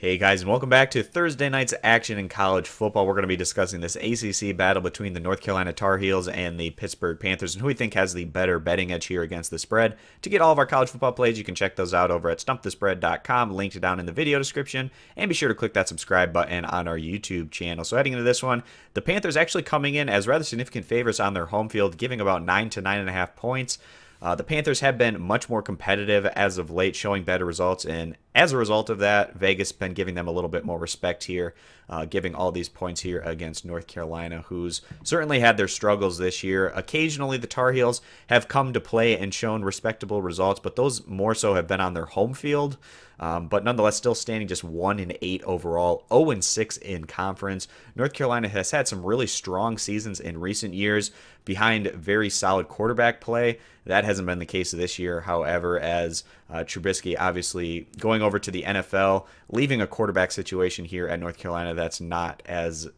Hey guys, and welcome back to Thursday night's action in college football. We're going to be discussing this ACC battle between the North Carolina Tar Heels and the Pittsburgh Panthers, and who we think has the better betting edge here against the spread. To get all of our college football plays, you can check those out over at stumpthespread.com, linked down in the video description, and be sure to click that subscribe button on our YouTube channel. So heading into this one, the Panthers actually coming in as rather significant favorites on their home field, giving about 9 to 9.5 points. The Panthers have been much more competitive as of late, showing better results, and as a result of that, Vegas has been giving them a little bit more respect here, giving all these points here against North Carolina, who's certainly had their struggles this year. Occasionally, the Tar Heels have come to play and shown respectable results, but those more so have been on their home field. But nonetheless, still standing just 1-8 overall, 0-6 in conference. North Carolina has had some really strong seasons in recent years behind very solid quarterback play. That hasn't been the case this year, however, as Trubisky obviously going over to the NFL, leaving a quarterback situation here at North Carolina that's not as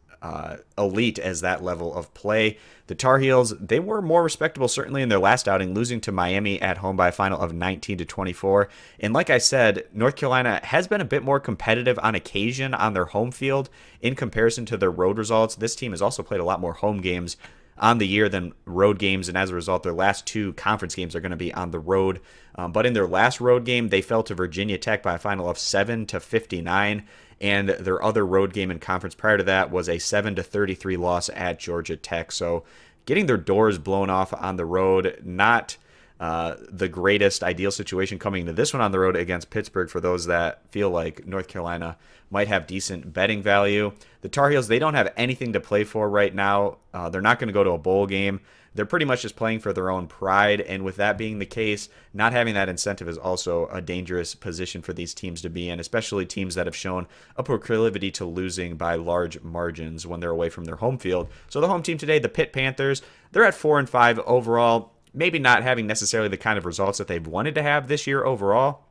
elite as that level of play. The Tar Heels, they were more respectable certainly in their last outing, losing to Miami at home by a final of 19-24. And like I said, North Carolina has been a bit more competitive on occasion on their home field in comparison to their road results. This team has also played a lot more home games on the year than road games, and as a result, their last two conference games are going to be on the road. But in their last road game, they fell to Virginia Tech by a final of 7-59. And their other road game in conference prior to that was a 7-33 loss at Georgia Tech. So getting their doors blown off on the road, not the greatest ideal situation coming into this one on the road against Pittsburgh for those that feel like North Carolina might have decent betting value. The Tar Heels, they don't have anything to play for right now. They're not going to go to a bowl game. They're pretty much just playing for their own pride, and with that being the case, not having that incentive is also a dangerous position for these teams to be in, especially teams that have shown a proclivity to losing by large margins when they're away from their home field. So the home team today, the Pitt Panthers, they're at 4-5 overall, maybe not having necessarily the kind of results that they've wanted to have this year overall,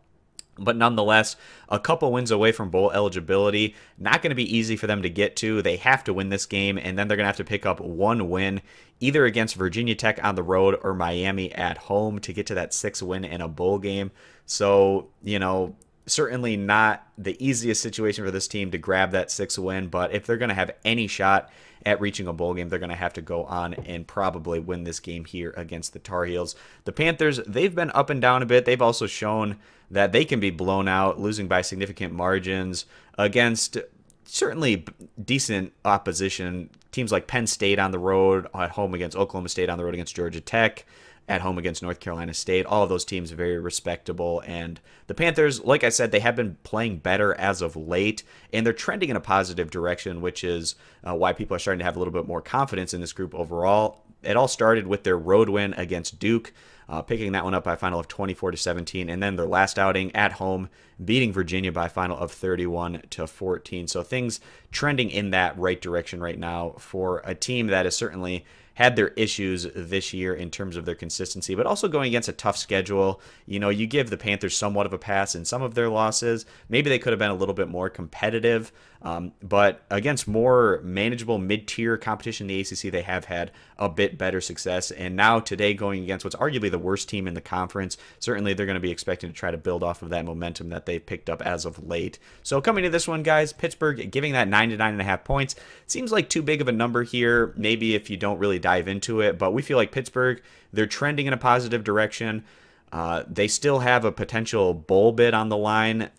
but nonetheless, a couple wins away from bowl eligibility. Not going to be easy for them to get to. They have to win this game, and then they're going to have to pick up one win, either against Virginia Tech on the road or Miami at home to get to that 6th win in a bowl game. So, you know, certainly not the easiest situation for this team to grab that 6th win, but if they're going to have any shot at reaching a bowl game, they're going to have to go on and probably win this game here against the Tar Heels. The Panthers, they've been up and down a bit. They've also shown that they can be blown out, losing by significant margins against certainly decent opposition. Teams like Penn State on the road, at home against Oklahoma State, on the road against Georgia Tech, at home against North Carolina State. All of those teams are very respectable. And the Panthers, like I said, they have been playing better as of late, and they're trending in a positive direction, which is why people are starting to have a little bit more confidence in this group overall. It all started with their road win against Duke, picking that one up by a final of 24-17, and then their last outing at home, beating Virginia by a final of 31-14. So things trending in that right direction right now for a team that has certainly had their issues this year in terms of their consistency, but also going against a tough schedule. You know, you give the Panthers somewhat of a pass in some of their losses. Maybe they could have been a little bit more competitive, but against more manageable mid-tier competition in the ACC, they have had a bit better success. And now today going against what's arguably the worst team in the conference, certainly they're going to be expecting to try to build off of that momentum that they've picked up as of late. So coming to this one, guys, Pittsburgh giving that 9 to 9.5 points. Seems like too big of a number here, maybe if you don't really dive into it, but we feel like Pittsburgh, they're trending in a positive direction. They still have a potential bowl bid on the line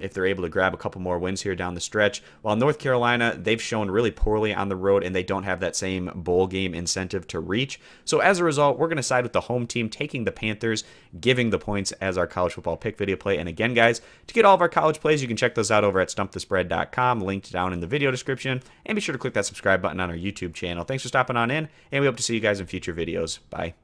if they're able to grab a couple more wins here down the stretch. While North Carolina, they've shown really poorly on the road, and they don't have that same bowl game incentive to reach. So as a result, we're going to side with the home team, taking the Panthers, giving the points as our college football pick video play. And again, guys, to get all of our college plays, you can check those out over at stumpthespread.com, linked down in the video description. And be sure to click that subscribe button on our YouTube channel. Thanks for stopping on in, and we hope to see you guys in future videos. Bye.